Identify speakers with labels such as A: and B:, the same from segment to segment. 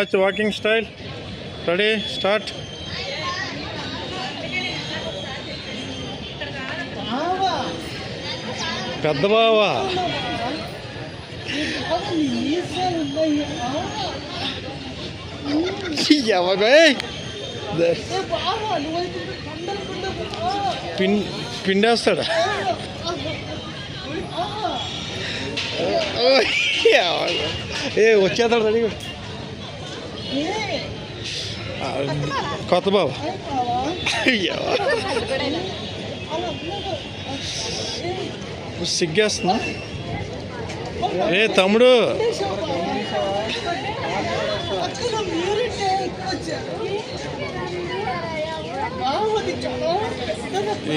A: Walking style ready start. పెద్ద బావా పిండేస్తాడా? వచ్చేస్తాడు రెడీ. కొత్త బాబా సిగ్గేస్తున్నా. తమ్ముడు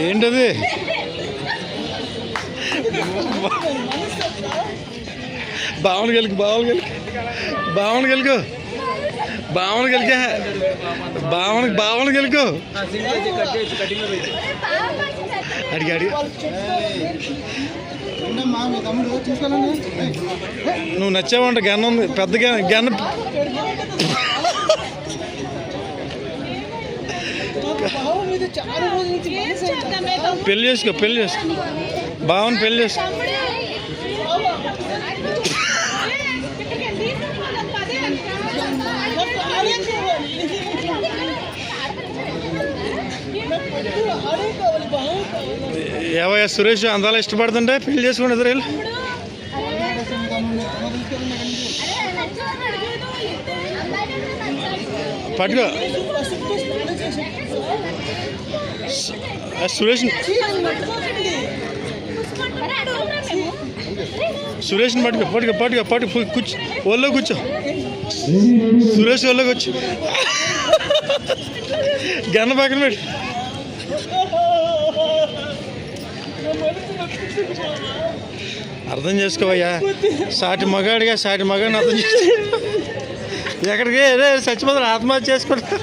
A: ఏంటది? భావన కలిగి భావన కలిగు అడిగి నువ్వు నచ్చావంట. గన్న ఉంది, పెద్ద గన్న. పెళ్లి చేసుకో బావని పెళ్లి చేసుకో. ఏవయ్యా సురేష్ అందాలు ఇష్టపడుతుంటే పెళ్లి చేసుకోండి ఎదురు. పట్టుకో సురేష్ని పట్టుకో కూర్చో. ఒళ్ళో కూర్చో సురేష్, ఒళ్ళోకి వచ్చి గన్న పక్కన పెట్టి. అర్థం చేసుకోవయ్యా, సాటి మగాడిగా అర్థం చేసుకో. ఎక్కడికి చచ్చిపోతారు, ఆత్మహత్య చేసుకుంటా.